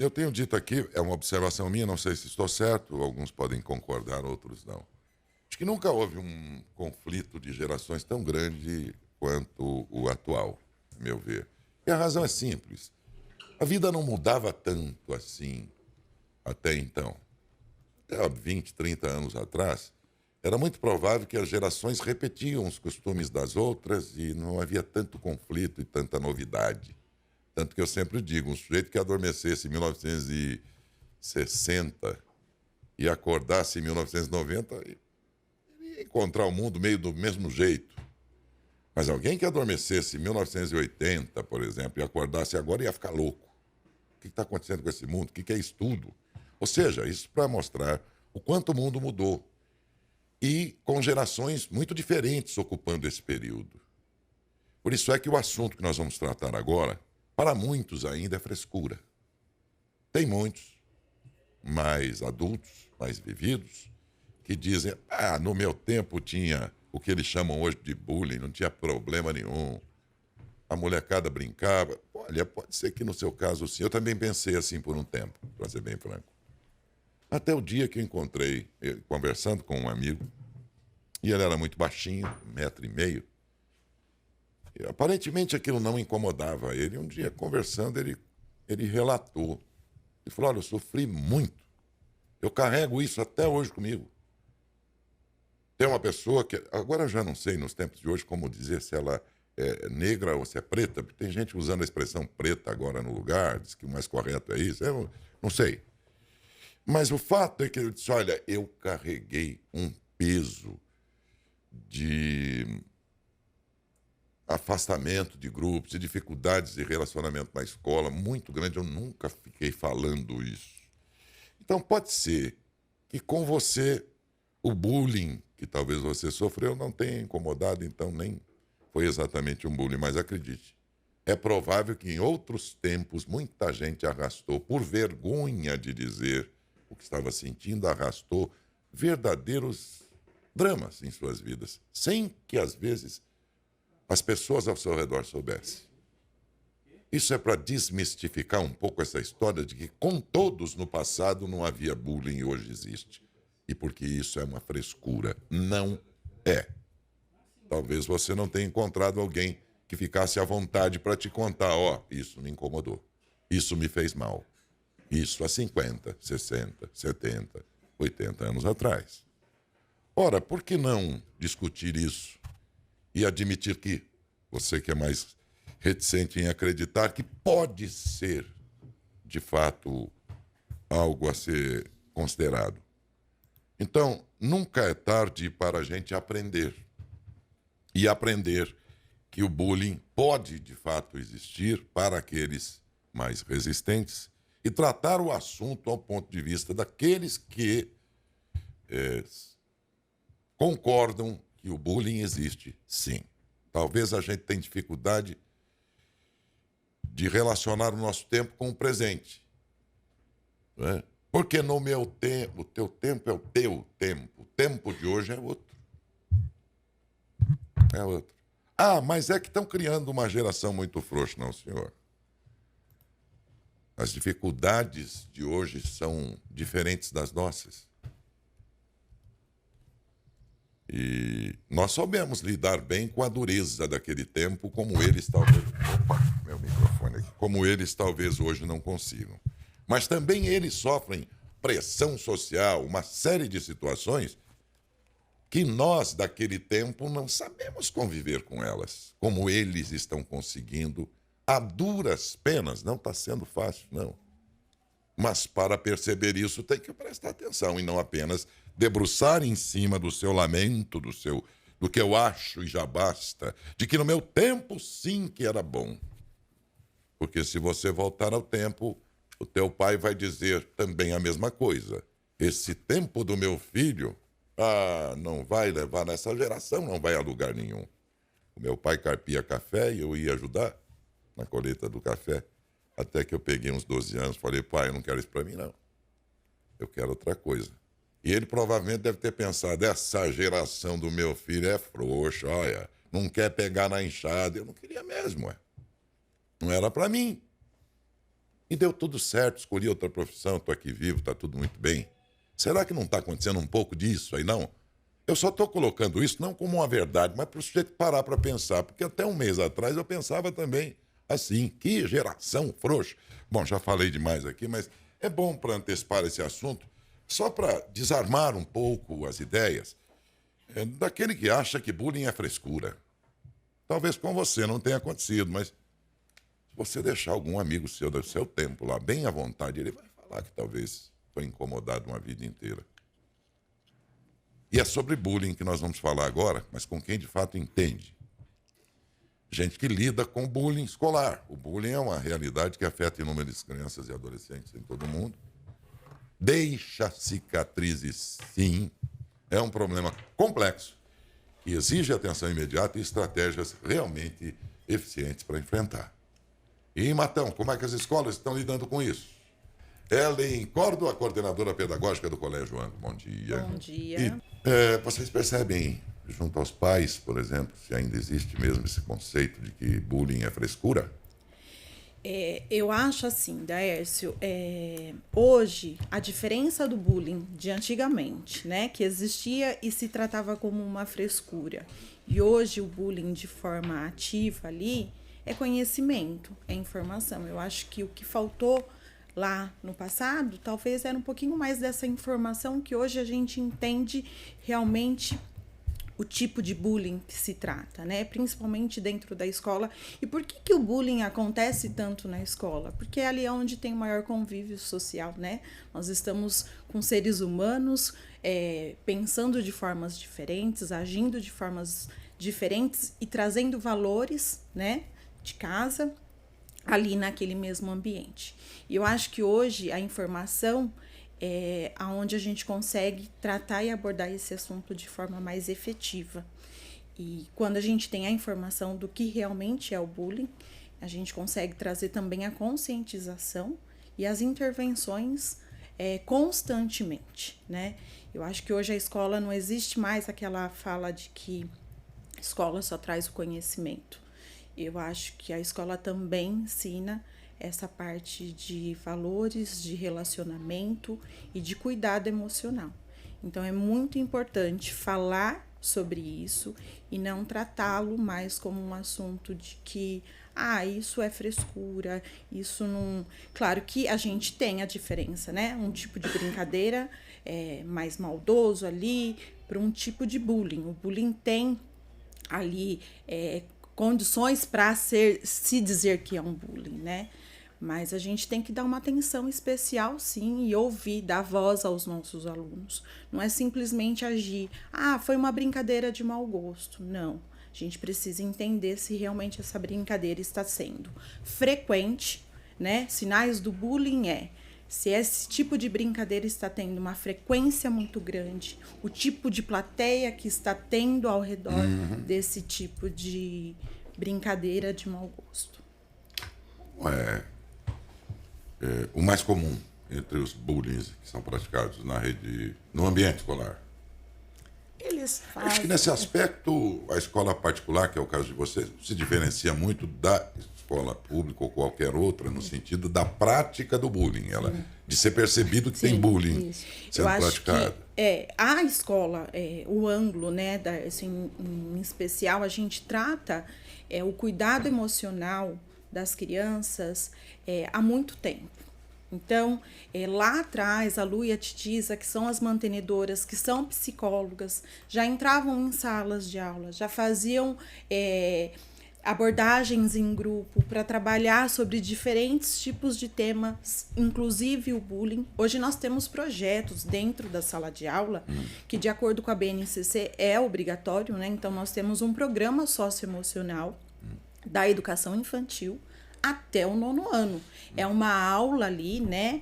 Eu tenho dito aqui, é uma observação minha, não sei se estou certo, alguns podem concordar, outros não. Acho que nunca houve um conflito de gerações tão grande quanto o atual, a meu ver. E a razão é simples. A vida não mudava tanto assim até então. Até há 20, 30 anos atrás, era muito provável que as gerações repetiam os costumes das outras e não havia tanto conflito e tanta novidade. Tanto que eu sempre digo, um sujeito que adormecesse em 1960 e acordasse em 1990, ia encontrar o mundo meio do mesmo jeito. Mas alguém que adormecesse em 1980, por exemplo, e acordasse agora, ia ficar louco. O que está acontecendo com esse mundo? O que é isso tudo? Ou seja, isso para mostrar o quanto o mundo mudou. E com gerações muito diferentes ocupando esse período. Por isso é que o assunto que nós vamos tratar agora, para muitos ainda é frescura. Tem muitos mais adultos, mais vividos, que dizem: ah, no meu tempo tinha o que eles chamam hoje de bullying, não tinha problema nenhum. A molecada brincava. Olha, pode ser que no seu caso sim. Eu também pensei assim por um tempo, para ser bem franco. Até o dia que eu encontrei, conversando com um amigo, e ele era muito baixinho, 1,5 m. E, aparentemente aquilo não incomodava ele. Um dia, conversando, ele relatou. Ele falou: olha, eu sofri muito. Eu carrego isso até hoje comigo. Tem uma pessoa que. Agora eu já não sei nos tempos de hoje como dizer se ela é negra ou se é preta, porque tem gente usando a expressão preta agora no lugar, diz que o mais correto é isso. Eu não sei. Mas o fato é que ele disse: olha, eu carreguei um peso de afastamento de grupos e dificuldades de relacionamento na escola muito grande. Eu nunca fiquei falando isso. Então pode ser que com você o bullying que talvez você sofreu não tenha incomodado, então nem foi exatamente um bullying, mas acredite, é provável que em outros tempos muita gente arrastou, por vergonha de dizer o que estava sentindo, arrastou verdadeiros dramas em suas vidas, sem que às vezes as pessoas ao seu redor soubessem. Isso é para desmistificar um pouco essa história de que com todos no passado não havia bullying e hoje existe. E porque isso é uma frescura. Não é. Talvez você não tenha encontrado alguém que ficasse à vontade para te contar: ó, isso me incomodou, isso me fez mal. Isso há 50, 60, 70, 80 anos atrás. Ora, por que não discutir isso e admitir que você que é mais reticente em acreditar que pode ser, de fato, algo a ser considerado? Então, nunca é tarde para a gente aprender. E aprender que o bullying pode, de fato, existir para aqueles mais resistentes e tratar o assunto ao ponto de vista daqueles que eh, concordam que o bullying existe, sim. Talvez a gente tenha dificuldade de relacionar o nosso tempo com o presente, não é? Porque no meu tempo, o teu tempo é o teu tempo. O tempo de hoje é outro. É outro. Ah, mas é que estão criando uma geração muito frouxa, não, senhor. As dificuldades de hoje são diferentes das nossas. E nós soubemos lidar bem com a dureza daquele tempo, como eles talvez. Opa, meu microfone aqui. Como eles talvez hoje não consigam. Mas também eles sofrem pressão social, uma série de situações que nós, daquele tempo, não sabemos conviver com elas, como eles estão conseguindo, a duras penas. Não está sendo fácil, não. Mas para perceber isso, tem que prestar atenção e não apenas debruçar em cima do seu lamento, do que eu acho e já basta, de que no meu tempo sim que era bom. Porque se você voltar ao tempo, o teu pai vai dizer também a mesma coisa. Esse tempo do meu filho, não vai levar nessa geração, não vai a lugar nenhum. O meu pai carpia café e eu ia ajudar na colheita do café. Até que eu peguei uns 12 anos, falei: pai, eu não quero isso para mim, não. Eu quero outra coisa. E ele provavelmente deve ter pensado: essa geração do meu filho é frouxa, olha, não quer pegar na enxada. Eu não queria mesmo, ué. Não era para mim. e deu tudo certo, escolhi outra profissão, estou aqui vivo, está tudo muito bem. Será que não está acontecendo um pouco disso aí, não? Eu só estou colocando isso não como uma verdade, mas para o sujeito parar para pensar, porque até um mês atrás eu pensava também assim, que geração frouxa. Bom, já falei demais aqui, mas é bom para antecipar esse assunto, só para desarmar um pouco as ideias, daquele que acha que bullying é frescura. Talvez com você não tenha acontecido, mas se você deixar algum amigo seu do seu tempo lá bem à vontade, ele vai falar que talvez foi incomodado uma vida inteira. E é sobre bullying que nós vamos falar agora, mas com quem de fato entende. Gente que lida com bullying escolar. O bullying é uma realidade que afeta inúmeras crianças e adolescentes em todo o mundo. Deixa cicatrizes, sim. É um problema complexo que exige atenção imediata e estratégias realmente eficientes para enfrentar. E, Matão, como é que as escolas estão lidando com isso? Ellen Córdoba, coordenadora pedagógica do Colégio Anglo. Bom dia. Bom dia. E vocês percebem, junto aos pais, por exemplo, se ainda existe mesmo esse conceito de que bullying é frescura? Eu acho assim, Daércio, hoje a diferença do bullying de antigamente, né, que existia e se tratava como uma frescura, e hoje o bullying de forma ativa ali é conhecimento, é informação. Eu acho que o que faltou lá no passado talvez era um pouquinho mais dessa informação que hoje a gente entende realmente o tipo de bullying que se trata, né? Principalmente dentro da escola. E por que o bullying acontece tanto na escola? Porque é ali onde tem o maior convívio social, né? Nós estamos com seres humanos pensando de formas diferentes, agindo de formas diferentes e trazendo valores, né, de casa ali naquele mesmo ambiente. E eu acho que hoje a informação aonde a gente consegue tratar e abordar esse assunto de forma mais efetiva. E quando a gente tem a informação do que realmente é o bullying, a gente consegue trazer também a conscientização e as intervenções constantemente, né? Eu acho que hoje a escola não existe mais aquela fala de que a escola só traz o conhecimento. Eu acho que a escola também ensina essa parte de valores, de relacionamento e de cuidado emocional. Então, é muito importante falar sobre isso e não tratá-lo mais como um assunto de que, isso é frescura, isso não... Claro que a gente tem a diferença, né? Um tipo de brincadeira mais maldoso ali para um tipo de bullying. O bullying tem ali condições para se dizer que é um bullying, né? Mas a gente tem que dar uma atenção especial, sim, e ouvir, dar voz aos nossos alunos. Não é simplesmente agir, foi uma brincadeira de mau gosto. Não. A gente precisa entender se realmente essa brincadeira está sendo frequente, né? Sinais do bullying se esse tipo de brincadeira está tendo uma frequência muito grande, o tipo de plateia que está tendo ao redor desse tipo de brincadeira de mau gosto. O mais comum entre os bullying que são praticados no ambiente escolar. Eles fazem... Acho que nesse aspecto, a escola particular, que é o caso de vocês, se diferencia muito da escola pública ou qualquer outra, no sentido da prática do bullying, de ser percebido que tem bullying sendo praticado. A escola, o ângulo, né, assim, em especial, a gente trata o cuidado emocional das crianças há muito tempo. Então, lá atrás, a Lu e a Titiza, que são as mantenedoras, que são psicólogas, já entravam em salas de aula, já faziam abordagens em grupo para trabalhar sobre diferentes tipos de temas, inclusive o bullying. Hoje nós temos projetos dentro da sala de aula que, de acordo com a BNCC, é obrigatório, né? Então, nós temos um programa socioemocional da educação infantil até o 9º ano. É uma aula ali, né,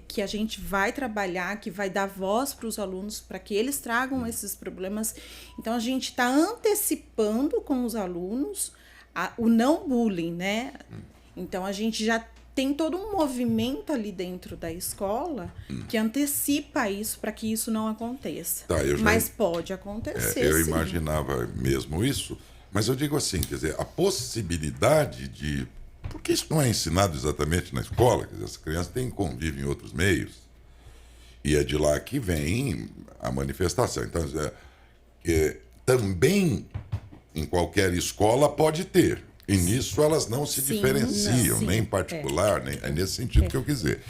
que a gente vai trabalhar, que vai dar voz para os alunos, para que eles tragam esses problemas. Então, a gente está antecipando com os alunos o não bullying, né? Então, a gente já tem todo um movimento ali dentro da escola que antecipa isso para que isso não aconteça. Mas pode acontecer, eu sim. imaginava mesmo isso, mas eu digo assim, quer dizer, a possibilidade de Porque isso não é ensinado exatamente na escola, quer dizer, essa criança tem convívio em outros meios, e é de lá que vem a manifestação. Então, também em qualquer escola pode ter. E nisso elas não se diferenciam, sim. nem em particular, nem é nesse sentido que eu quis dizer.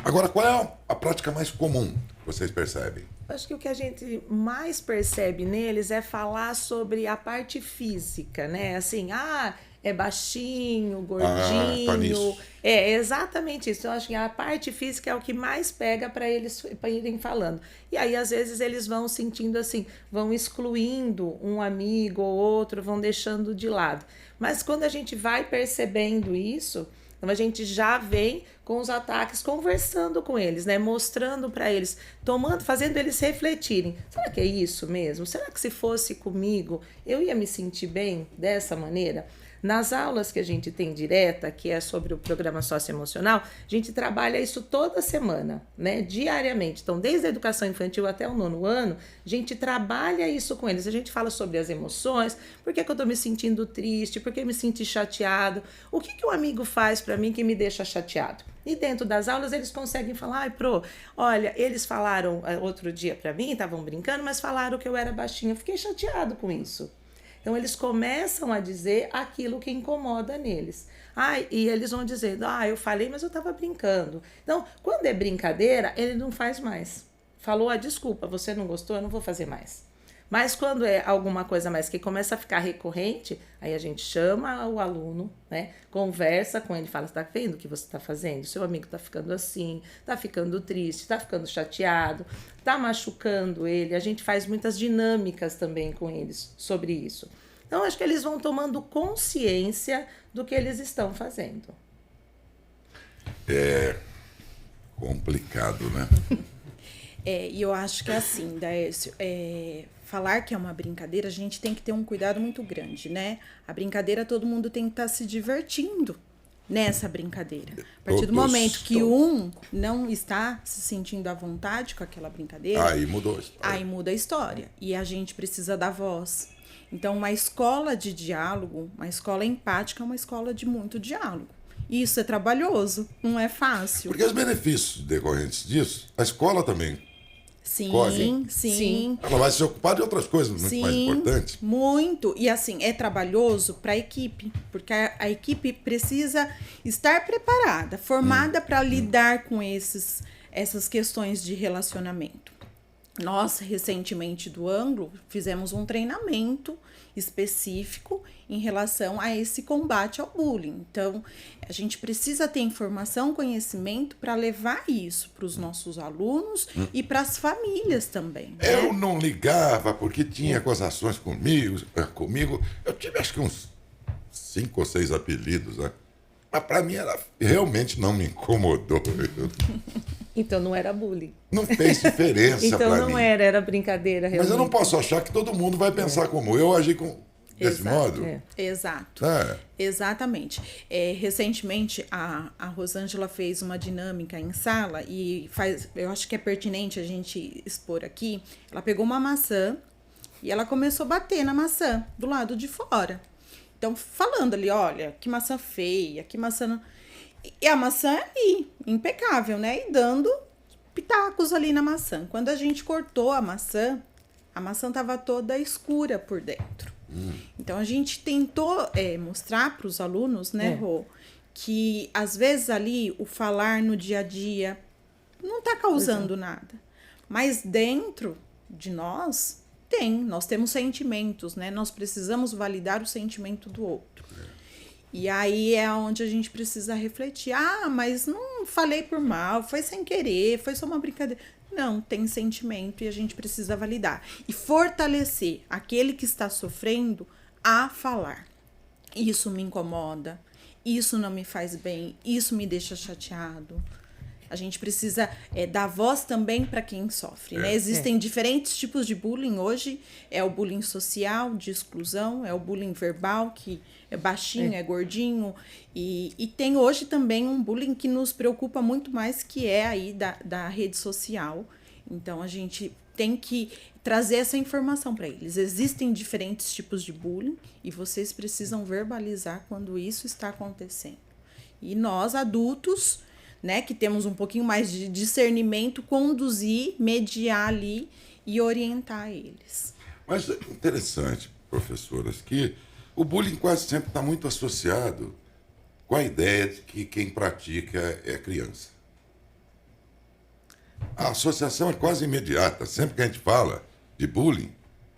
Agora, qual é a prática mais comum que vocês percebem? Acho que o que a gente mais percebe neles é falar sobre a parte física, né? Assim, é baixinho, gordinho. Tá nisso. É exatamente isso. Eu acho que a parte física é o que mais pega para eles para irem falando. E aí, às vezes, eles vão sentindo assim, vão excluindo um amigo ou outro, vão deixando de lado. Mas quando a gente vai percebendo isso, então a gente já vem com os ataques, conversando com eles, né? Mostrando para eles, fazendo eles refletirem. Será que é isso mesmo? Será que se fosse comigo, eu ia me sentir bem dessa maneira? Nas aulas que a gente tem direta, que é sobre o programa socioemocional, a gente trabalha isso toda semana, né? Diariamente. Então, desde a educação infantil até o 9º ano, a gente trabalha isso com eles. A gente fala sobre as emoções, por que eu estou me sentindo triste, por que eu me senti chateado, o que um amigo faz para mim que me deixa chateado. E dentro das aulas eles conseguem falar, olha, eles falaram outro dia para mim, estavam brincando, mas falaram que eu era baixinho, eu fiquei chateado com isso. Então, eles começam a dizer aquilo que incomoda neles. E eles vão dizendo, eu falei, mas eu estava brincando. Então, quando é brincadeira, ele não faz mais. Falou, desculpa, você não gostou, eu não vou fazer mais. Mas quando é alguma coisa mais que começa a ficar recorrente, aí a gente chama o aluno, né? Conversa com ele, fala, você está vendo o que você está fazendo? Seu amigo está ficando assim, está ficando triste, está ficando chateado, está machucando ele. A gente faz muitas dinâmicas também com eles sobre isso. Então, acho que eles vão tomando consciência do que eles estão fazendo. É complicado, né? E eu acho que é assim, Daércio, falar que é uma brincadeira, a gente tem que ter um cuidado muito grande, né? A brincadeira, todo mundo tem que estar se divertindo nessa brincadeira. A partir do momento que um não está se sentindo à vontade com aquela brincadeira... Aí mudou a história. Aí muda a história. E a gente precisa dar voz. Então, uma escola de diálogo, uma escola empática é uma escola de muito diálogo. E isso é trabalhoso, não é fácil. Porque os benefícios decorrentes disso, a escola também Sim, corre. sim. Ela vai se ocupar de outras coisas muito mais importantes. Muito. E assim, é trabalhoso para a equipe, porque a equipe precisa estar preparada, formada para lidar com essas questões de relacionamento. Nós, recentemente do Anglo, fizemos um treinamento específico em relação a esse combate ao bullying. Então, a gente precisa ter informação, conhecimento para levar isso para os nossos alunos e para as famílias também. Eu não ligava porque tinha acusações comigo. Eu tive acho que uns 5 ou 6 apelidos, né? Mas para mim realmente não me incomodou. Então não era bullying. Não fez diferença então para mim. Não era brincadeira realmente. Mas eu não posso achar que todo mundo vai pensar como eu agir desse modo. Exato. Exatamente. Recentemente, a Rosângela fez uma dinâmica em sala e eu acho que é pertinente a gente expor aqui. Ela pegou uma maçã e ela começou a bater na maçã do lado de fora. Então, falando ali, olha, que maçã feia, que maçã... Não... E a maçã ali, impecável, né? E dando pitacos ali na maçã. Quando a gente cortou a maçã estava toda escura por dentro. Então, a gente tentou mostrar para os alunos, né, Rô, que às vezes ali o falar no dia a dia não está causando nada. Mas dentro de nós temos sentimentos, né? Nós precisamos validar o sentimento do outro. E aí é onde a gente precisa refletir. Mas não falei por mal, foi sem querer, foi só uma brincadeira. Não, tem sentimento e a gente precisa validar. E fortalecer aquele que está sofrendo a falar. Isso me incomoda, isso não me faz bem, isso me deixa chateado. A gente precisa dar voz também para quem sofre, né? Existem diferentes tipos de bullying hoje. É o bullying social, de exclusão, é o bullying verbal, que é baixinho, é gordinho. E tem hoje também um bullying que nos preocupa muito mais, que é aí da rede social. Então, a gente tem que trazer essa informação para eles. Existem diferentes tipos de bullying e vocês precisam verbalizar quando isso está acontecendo. E nós, adultos, né, que temos um pouquinho mais de discernimento, conduzir, mediar ali e orientar eles. Mas é interessante, professoras, que o bullying quase sempre está muito associado com a ideia de que quem pratica é criança. A associação é quase imediata. Sempre que a gente fala de bullying,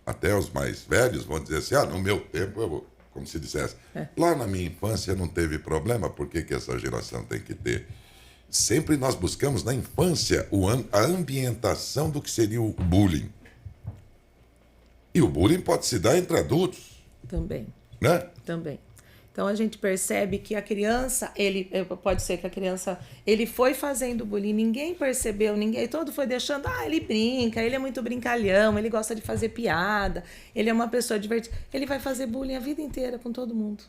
até os mais velhos vão dizer assim, no meu tempo, como se dissesse, lá na minha infância não teve problema, por que essa geração tem que ter? Sempre nós buscamos na infância a ambientação do que seria o bullying. E o bullying pode se dar entre adultos. Também. Né? Também. Então a gente percebe que a criança, pode ser que a criança, ele foi fazendo bullying, ninguém percebeu, todo foi deixando, ele brinca, ele é muito brincalhão, ele gosta de fazer piada, ele é uma pessoa divertida. Ele vai fazer bullying a vida inteira com todo mundo.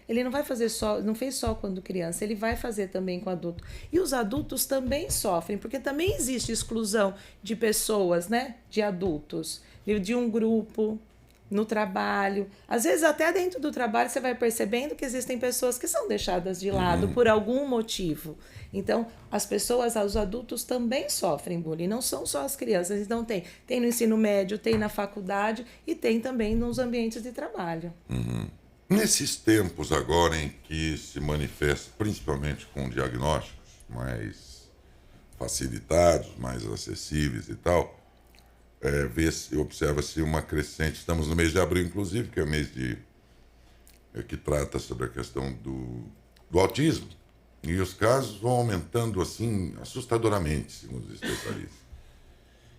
Ele não vai fazer não fez só quando criança, ele vai fazer também com adulto. E os adultos também sofrem, porque também existe exclusão de pessoas, né? De adultos, de um grupo, no trabalho. Às vezes até dentro do trabalho você vai percebendo que existem pessoas que são deixadas de lado por algum motivo. Então, os adultos também sofrem bullying, não são só as crianças. Então tem no ensino médio, tem na faculdade e tem também nos ambientes de trabalho. Nesses tempos agora em que se manifesta, principalmente com diagnósticos mais facilitados, mais acessíveis e tal, observa-se uma crescente. Estamos no mês de abril, inclusive, que é o mês que trata sobre a questão do autismo. E os casos vão aumentando assim assustadoramente, segundo os especialistas.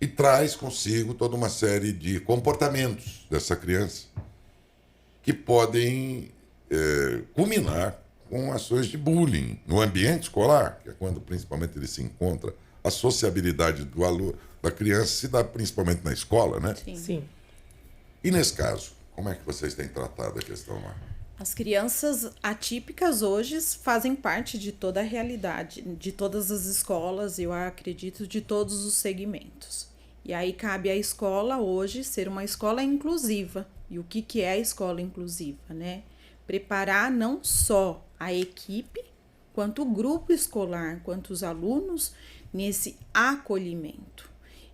E traz consigo toda uma série de comportamentos dessa criança que podem culminar com ações de bullying no ambiente escolar, que é quando principalmente ele se encontra. A sociabilidade do aluno, da criança, se dá principalmente na escola, né? Sim. E nesse caso, como é que vocês têm tratado a questão lá? As crianças atípicas hoje fazem parte de toda a realidade, de todas as escolas, eu acredito, de todos os segmentos. E aí cabe à escola hoje ser uma escola inclusiva. E o que é a escola inclusiva, né? Preparar não só a equipe, quanto o grupo escolar, quanto os alunos nesse acolhimento.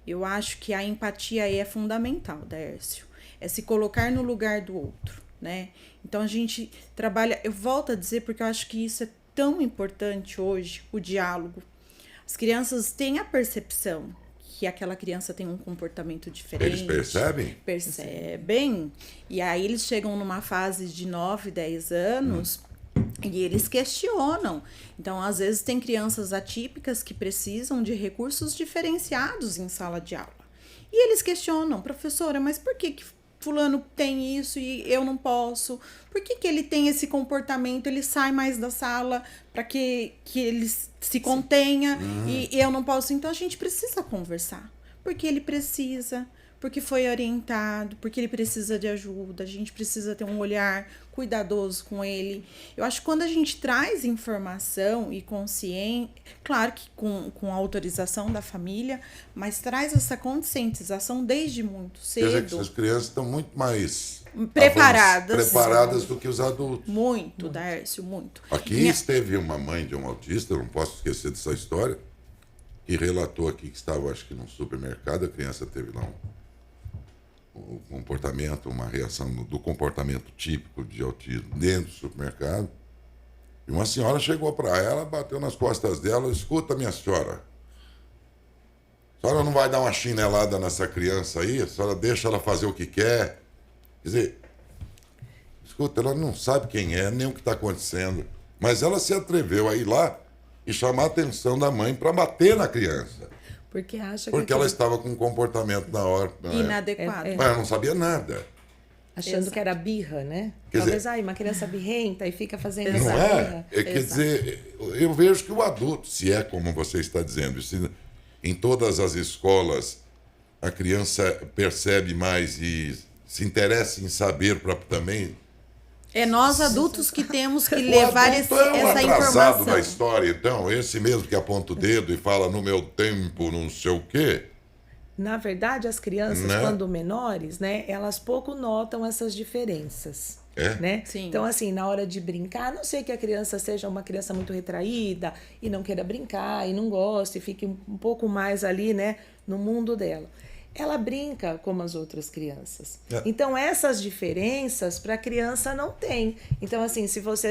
Eu acho que a empatia aí é fundamental, Daércio. É se colocar no lugar do outro, né? Então a gente trabalha, eu volto a dizer porque eu acho que isso é tão importante hoje, o diálogo. As crianças têm a percepção que aquela criança tem um comportamento diferente. Eles percebem? Percebem. E aí eles chegam numa fase de 9, 10 anos e eles questionam. Então, às vezes, tem crianças atípicas que precisam de recursos diferenciados em sala de aula. E eles questionam, professora, mas por que fulano tem isso e eu não posso? Por que ele tem esse comportamento? Ele sai mais da sala para que ele se contenha e eu não posso. Então, a gente precisa conversar. Porque ele precisa, porque foi orientado, porque ele precisa de ajuda. A gente precisa ter um olhar cuidadoso com ele. Eu acho que quando a gente traz informação e consciência, claro que com a autorização da família, mas traz essa conscientização desde muito cedo. Quer dizer que essas crianças estão muito mais preparadas do que os adultos. Muito, Daércio, muito. Aqui esteve uma mãe de um autista, eu não posso esquecer dessa história, que relatou aqui que estava, acho que num supermercado, a criança teve lá um comportamento, uma reação do comportamento típico de autismo dentro do supermercado. E uma senhora chegou para ela, bateu nas costas dela, escuta, minha senhora, a senhora não vai dar uma chinelada nessa criança aí? A senhora deixa ela fazer o que quer? Quer dizer, escuta, ela não sabe quem é, nem o que está acontecendo, mas ela se atreveu a ir lá e chamar a atenção da mãe para bater na criança. Porque ela estava com um comportamento na hora inadequado. Mas ela não sabia nada. Achando que era birra, né? Quer Talvez, dizer, uma criança birrenta e fica fazendo não essa birra. Quer dizer, eu vejo que o adulto, se é como você está dizendo, se em todas as escolas a criança percebe mais e se interessa em saber para também... É nós adultos que temos que levar essa informação. Atrasado da história, então, esse mesmo que aponta o dedo e fala no meu tempo, não sei o quê. Na verdade, as crianças, quando menores, né, elas pouco notam essas diferenças. Né? Sim. Então, assim, na hora de brincar, a não sei que a criança seja uma criança muito retraída e não queira brincar e não goste, e fique um pouco mais ali, né, no mundo dela. Ela brinca como as outras crianças. Então, essas diferenças para a criança não tem. Então, assim,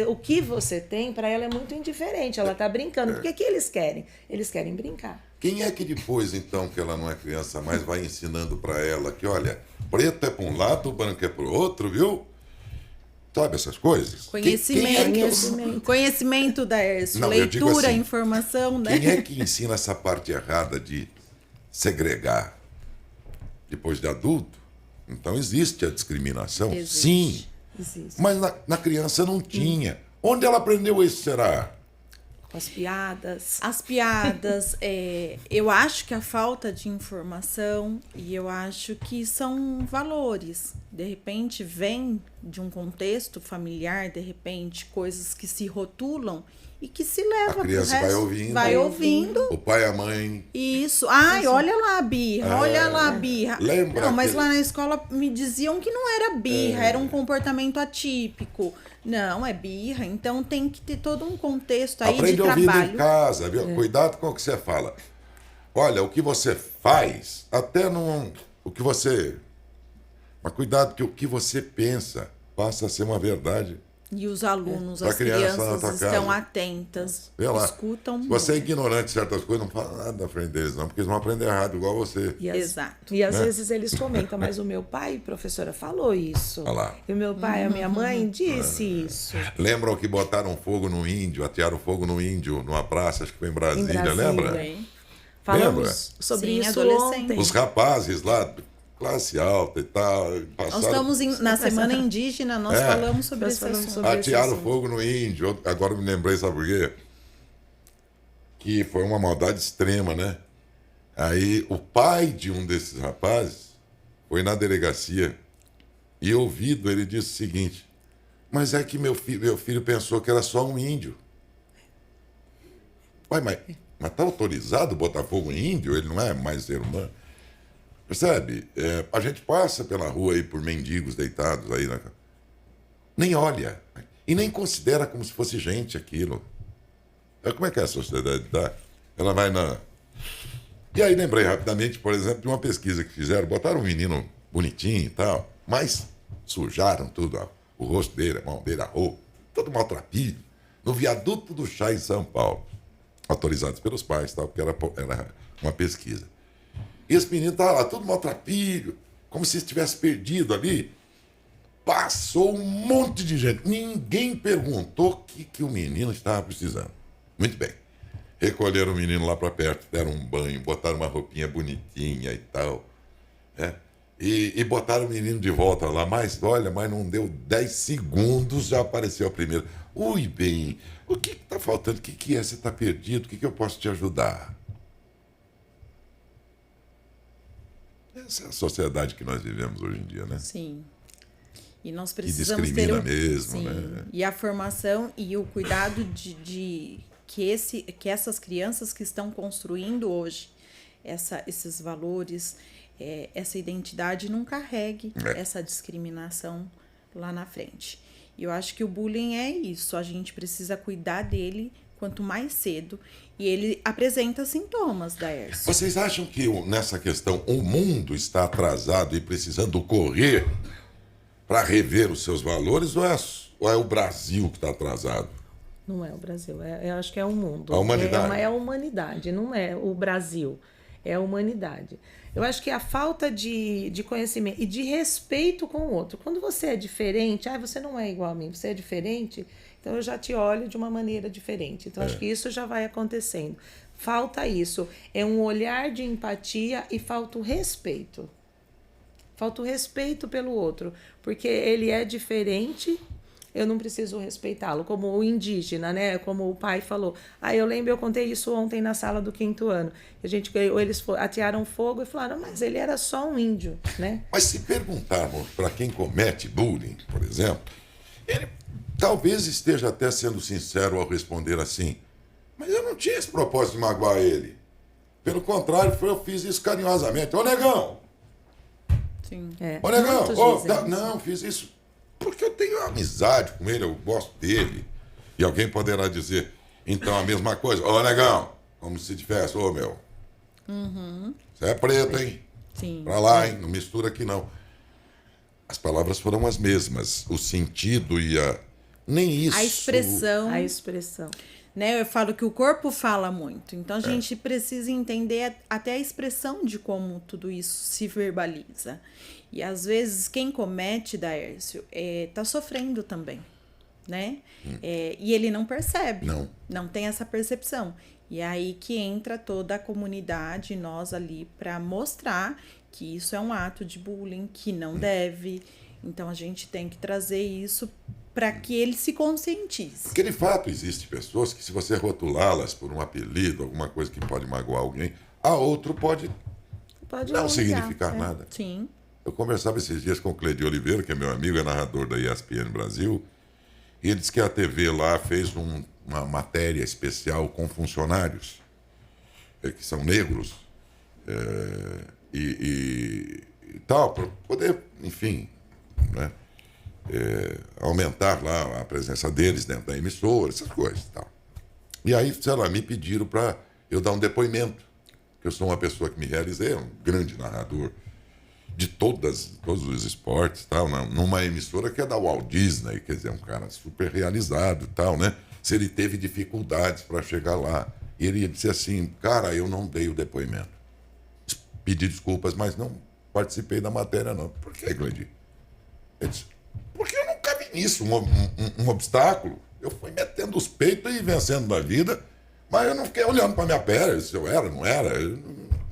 o que você tem, para ela é muito indiferente. Ela está brincando. Porque o que eles querem? Eles querem brincar. Quem é que depois, então, que ela não é criança mais, vai ensinando para ela que, olha, preto é para um lado, branco é para o outro, viu? Sabe essas coisas? Conhecimento, Daércio. Não, eu digo leitura, assim, informação, né? Quem é que ensina essa parte errada de segregar? Depois de adulto? Então existe a discriminação? Existe. Sim. Existe. Mas na criança não tinha. Onde ela aprendeu isso, será? Com as piadas. As piadas, eu acho que a falta de informação e eu acho que são valores. De repente, vem de um contexto familiar, de repente, coisas que se rotulam e que se leva A criança pro resto. Vai ouvindo. O pai e a mãe. Isso. Ai, olha lá a birra, olha lá a birra. Lembra não, mas aquele- lá na escola me diziam que não era birra, era um comportamento atípico. Não, é birra. Então tem que ter todo um contexto aí Aprende de ouvindo trabalho. em casa, viu? Cuidado com o que você fala. Olha, o que você faz, até não... O que você... Mas cuidado que o que você pensa passa a ser uma verdade. E os alunos, Pra as criança na tua crianças estão casa. atentas, Vê lá. escutam Se você é muito. ignorante de certas coisas, não fala nada na frente deles, não, porque eles vão aprender errado, igual você. Exato. E às Né? vezes eles comentam, mas o meu pai, professora, falou isso. Olha lá. E o meu pai, a minha mãe disse isso. Lembram que botaram fogo no índio, atearam fogo no índio numa praça, acho que foi em Brasília, lembra? Bem, Falamos sobre Sim, isso adolescente. ontem. Os rapazes lá, classe alta e tal, nós passaram, estamos na Semana Indígena, nós falamos sobre Nós esse falamos assunto. sobre esse atearam assunto. fogo no índio. Agora eu me lembrei, sabe por quê? Que foi uma maldade extrema, né? Aí o pai de um desses rapazes foi na delegacia e, ouvido, ele disse o seguinte: mas é que meu filho pensou que era só um índio. Pai, mas tá autorizado botar fogo em índio? Ele não é mais ser humano? Percebe? A gente passa pela rua aí por mendigos deitados aí, né? Nem olha. E nem considera como se fosse gente aquilo. Como é que a sociedade tá? Ela vai na... E aí lembrei rapidamente, por exemplo, de uma pesquisa que fizeram. Botaram um menino bonitinho e tal, mas sujaram tudo. Ó, o rosto dele, a mão dele, a roupa. Todo maltrapilho. No viaduto do Chá em São Paulo. Autorizados pelos pais, tal, porque era uma pesquisa. E esse menino estava lá, todo maltrapilho, como se estivesse perdido ali. Passou um monte de gente. Ninguém perguntou o que o menino estava precisando. Muito bem. Recolheram o menino lá para perto, deram um banho, botaram uma roupinha bonitinha e tal. Né? E botaram o menino de volta lá. Mas, olha, mas não deu 10 segundos, já apareceu a primeira. Ui, bem, o que está faltando? O que é? Você está perdido? O que eu posso te ajudar? Essa é a sociedade que nós vivemos hoje em dia, né? Sim. E nós Que precisamos discrimina ter mesmo, sim. né? E a formação e o cuidado de que essas crianças que estão construindo hoje esses valores, essa identidade não carregue essa discriminação lá na frente. E eu acho que o bullying é isso. A gente precisa cuidar dele quanto mais cedo. E ele apresenta sintomas, Daércio. Vocês acham que nessa questão o mundo está atrasado e precisando correr para rever os seus valores ou é o Brasil que está atrasado? Não é o Brasil, eu acho que é o mundo. A humanidade. É a humanidade, não é o Brasil, é a humanidade. Eu acho que a falta de conhecimento e de respeito com o outro. Quando você é diferente, você não é igual a mim, você é diferente, então eu já te olho de uma maneira diferente. Então acho que isso já vai acontecendo. Falta isso, é um olhar de empatia e falta o respeito. Falta o respeito pelo outro, porque ele é diferente, eu não preciso respeitá-lo, como o indígena, né? Como o pai falou. Eu lembro, eu contei isso ontem na sala do 5º ano. Eles atearam fogo e falaram, mas ele era só um índio, né? Mas se perguntarmos para quem comete bullying, por exemplo, ele talvez esteja até sendo sincero ao responder assim, mas eu não tinha esse propósito de magoar ele. Pelo contrário, eu fiz isso carinhosamente. Ô, negão! Sim. Ô, negão! muitos Ô, dizem isso. não, fiz isso. Porque eu tenho amizade com ele, eu gosto dele. E alguém poderá dizer, então, a mesma coisa. Ô, negão, como se tivesse, ô, meu. Você é preto, hein? Sim. Pra lá, hein? Não mistura aqui, não. As palavras foram as mesmas. O sentido e a... Nem isso. A expressão. A expressão. Né? Eu falo que o corpo fala muito. Então, a gente precisa entender até a expressão de como tudo isso se verbaliza. E, às vezes, quem comete, Daércio, tá sofrendo também, né? E ele não percebe. Não tem essa percepção. E aí que entra toda a comunidade, nós ali, para mostrar que isso é um ato de bullying, que não deve. Então, a gente tem que trazer isso para que ele se conscientize. Porque, de fato, existem pessoas que, se você rotulá-las por um apelido, alguma coisa que pode magoar alguém, a outro pode não significar nada. Sim. Eu conversava esses dias com o Cleide Oliveira, que é meu amigo, é narrador da ESPN Brasil, e ele disse que a TV lá fez uma matéria especial com funcionários, que são negros, e tal, para poder, enfim, né, aumentar lá a presença deles dentro da emissora, essas coisas e tal. E aí, sei lá, me pediram para eu dar um depoimento, que eu sou uma pessoa que me realizei, um grande narrador de todos os esportes e tal, numa emissora que é da Walt Disney, quer dizer, um cara super realizado e tal, né? Se ele teve dificuldades para chegar lá. E ele disse assim, cara, eu não dei o depoimento. Pedi desculpas, mas não participei da matéria, não. Por que, Cleide? Ele disse, porque eu nunca vi nisso, um obstáculo. Eu fui metendo os peitos e vencendo na vida, mas eu não fiquei olhando para minha perna, se eu era, não era. Eu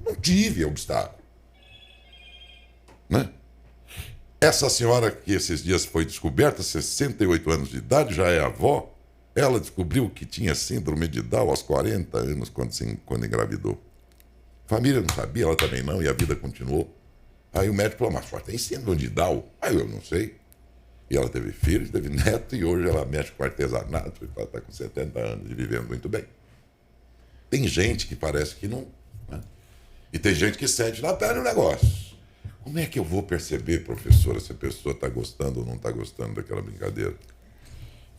não tive obstáculo. Né? Essa senhora que esses dias foi descoberta, 68 anos de idade, já é avó, ela descobriu que tinha síndrome de Down aos 40 anos quando engravidou. A família não sabia, ela também não, e a vida continuou. Aí o médico falou, mas só tem síndrome de Down? Aí eu não sei. E ela teve filhos, teve neto, e hoje ela mexe com artesanato, ela está com 70 anos e vivendo muito bem. Tem gente que parece que não... Né? E tem gente que sente na pele o negócio. Como é que eu vou perceber, professora, se a pessoa está gostando ou não está gostando daquela brincadeira?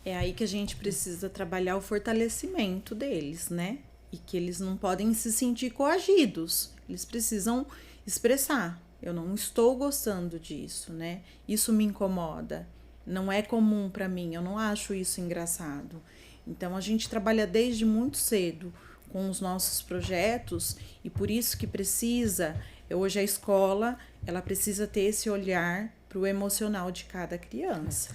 É aí que a gente precisa trabalhar o fortalecimento deles, né? E que eles não podem se sentir coagidos. Eles precisam expressar. Eu não estou gostando disso, né? Isso me incomoda. Não é comum para mim. Eu não acho isso engraçado. Então, a gente trabalha desde muito cedo com os nossos projetos e por isso que precisa... Hoje a escola, ela precisa ter esse olhar para o emocional de cada criança.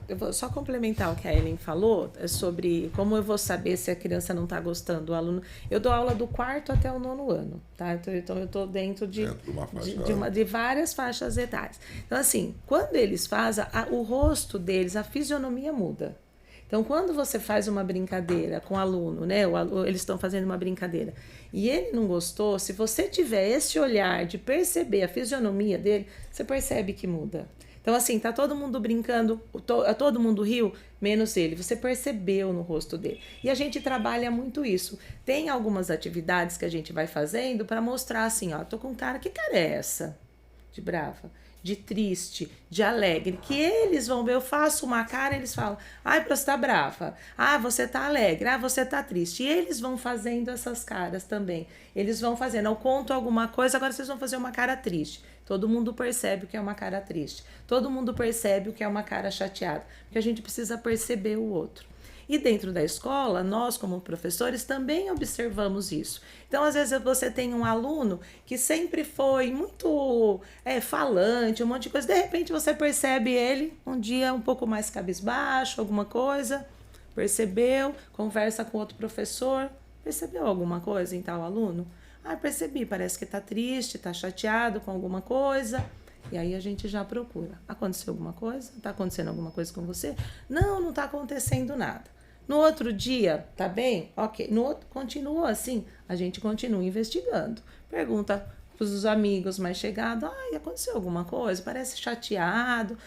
Eu vou só complementar o que a Ellen falou sobre como eu vou saber se a criança não está gostando do aluno. Eu dou aula do 4º até o 9º ano, tá? Então eu estou dentro de várias faixas etárias. Então, assim, quando eles fazem, o rosto deles, a fisionomia muda. Então, quando você faz uma brincadeira com o aluno, né? Eles estão fazendo uma brincadeira e ele não gostou, se você tiver esse olhar de perceber a fisionomia dele, você percebe que muda. Então, assim, tá todo mundo brincando, todo mundo riu, menos ele. Você percebeu no rosto dele. E a gente trabalha muito isso. Tem algumas atividades que a gente vai fazendo para mostrar assim, ó, tô com um cara, que cara é essa? De brava, de triste, de alegre, que eles vão ver, eu faço uma cara, eles falam, ai, você tá brava, ah, você tá alegre, ah, você tá triste, e eles vão fazendo essas caras também, eles vão fazendo, eu conto alguma coisa, agora vocês vão fazer uma cara triste, todo mundo percebe o que é uma cara triste, todo mundo percebe o que é uma cara chateada, porque a gente precisa perceber o outro. E dentro da escola, nós como professores também observamos isso. Então, às vezes você tem um aluno que sempre foi muito falante, um monte de coisa. De repente você percebe ele um dia um pouco mais cabisbaixo, alguma coisa. Percebeu, conversa com outro professor. Percebeu alguma coisa em tal aluno? Ah, percebi, parece que está triste, está chateado com alguma coisa. E aí a gente já procura. Aconteceu alguma coisa? Está acontecendo alguma coisa com você? Não, não está acontecendo nada. No outro dia, tá bem? Ok. No outro, continua assim? A gente continua investigando. Pergunta para os amigos mais chegados. Ai, aconteceu alguma coisa? Parece chateado.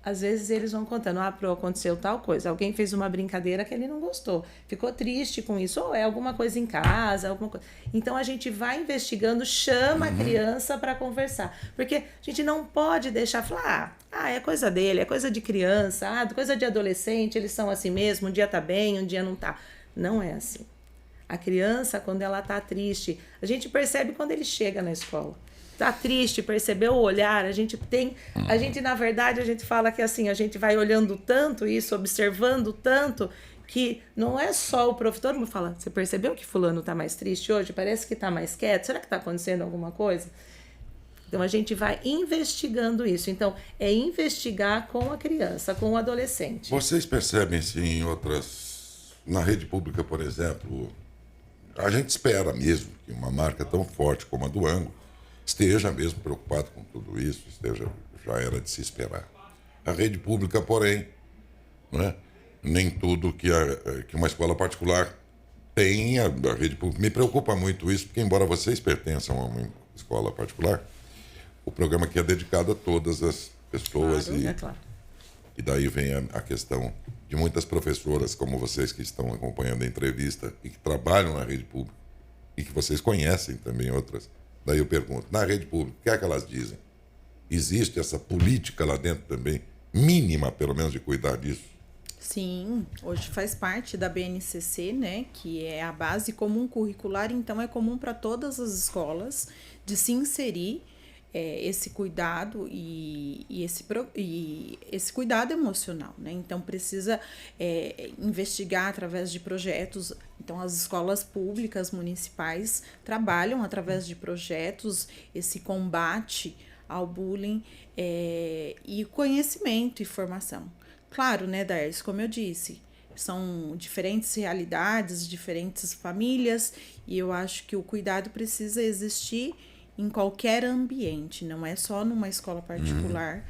Às vezes eles vão contando, Pro, aconteceu tal coisa. Alguém fez uma brincadeira que ele não gostou. Ficou triste com isso. Ou é alguma coisa em casa, alguma coisa. Então a gente vai investigando, chama a criança para conversar. Porque a gente não pode deixar falar, é coisa dele, é coisa de criança, coisa de adolescente, eles são assim mesmo, um dia tá bem, um dia não tá. Não é assim. A criança, quando ela tá triste, a gente percebe quando ele chega na escola. Tá triste, percebeu o olhar, a gente na verdade, a gente fala que assim, a gente vai olhando tanto isso, observando tanto, que não é só o professor, todo mundo fala, você percebeu que fulano tá mais triste hoje? Parece que tá mais quieto, será que tá acontecendo alguma coisa? Então a gente vai investigando isso, então é investigar com a criança, com o adolescente. Vocês percebem se em outras, na rede pública, por exemplo, a gente espera mesmo que uma marca tão forte como a do Anglo esteja mesmo preocupado com tudo isso, já era de se esperar. A rede pública, porém, né, nem tudo que uma escola particular tem, a rede pública. Me preocupa muito isso, porque embora vocês pertençam a uma escola particular, o programa aqui é dedicado a todas as pessoas. Claro. E daí vem a questão de muitas professoras, como vocês que estão acompanhando a entrevista e que trabalham na rede pública e que vocês conhecem também outras. Daí eu pergunto, na rede pública, o que é que elas dizem? Existe essa política lá dentro também, mínima pelo menos, de cuidar disso? Sim, hoje faz parte da BNCC, né, que é a base comum curricular, então é comum para todas as escolas de se inserir esse cuidado e esse cuidado emocional, né? Então precisa investigar através de projetos. Então as escolas públicas municipais trabalham através de projetos esse combate ao bullying e conhecimento e formação. Claro, né, Darcy, como eu disse, são diferentes realidades, diferentes famílias, e eu acho que o cuidado precisa existir em qualquer ambiente, não é só numa escola particular.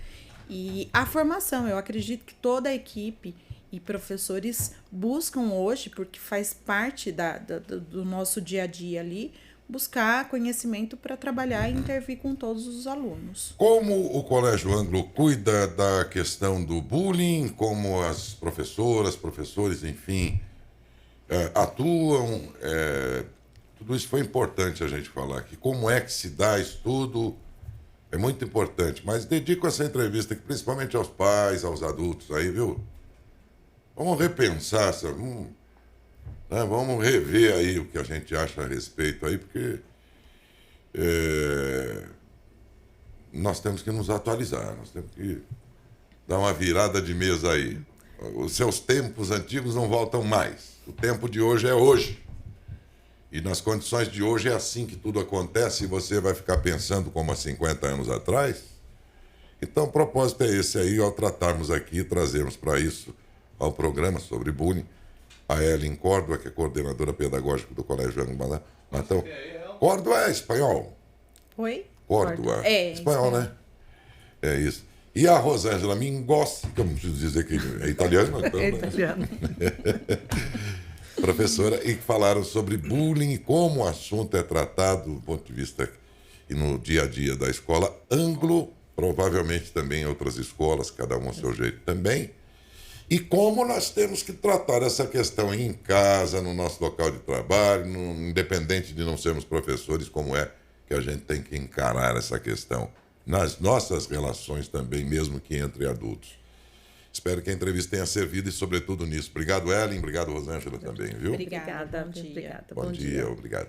E a formação, eu acredito que toda a equipe e professores buscam hoje, porque faz parte do nosso dia a dia ali, buscar conhecimento para trabalhar e intervir com todos os alunos. Como o Colégio Anglo cuida da questão do bullying, como as professoras, professores, enfim, atuam... Tudo isso foi importante a gente falar aqui. Como é que se dá isso tudo? É muito importante. Mas dedico essa entrevista aqui, principalmente aos pais, aos adultos aí, viu? Vamos repensar, vamos rever aí o que a gente acha a respeito aí, porque nós temos que nos atualizar, nós temos que dar uma virada de mesa aí. Os seus tempos antigos não voltam mais. O tempo de hoje é hoje. E nas condições de hoje é assim que tudo acontece e você vai ficar pensando como há 50 anos atrás. Então o propósito é esse aí, ao tratarmos aqui, trazermos para isso ao programa sobre bullying, a Ellen Córdova, que é coordenadora pedagógica do Colégio Anglo Matão. Córdova é espanhol. Oi? Córdova. Espanhol, né? É isso. E a Rosângela Mingossi, que eu não preciso dizer que é italiano. Então, É italiano. Professora, e falaram sobre bullying e como o assunto é tratado do ponto de vista e no dia a dia da escola Anglo, provavelmente também em outras escolas, cada um ao seu jeito também, e como nós temos que tratar essa questão em casa, no nosso local de trabalho, independente de não sermos professores, como é que a gente tem que encarar essa questão nas nossas relações também, mesmo que entre adultos. Espero que a entrevista tenha servido e, sobretudo, nisso. Obrigado, Ellen. Obrigado, Rosângela, também, viu? Obrigada. Obrigada. Bom dia, obrigado.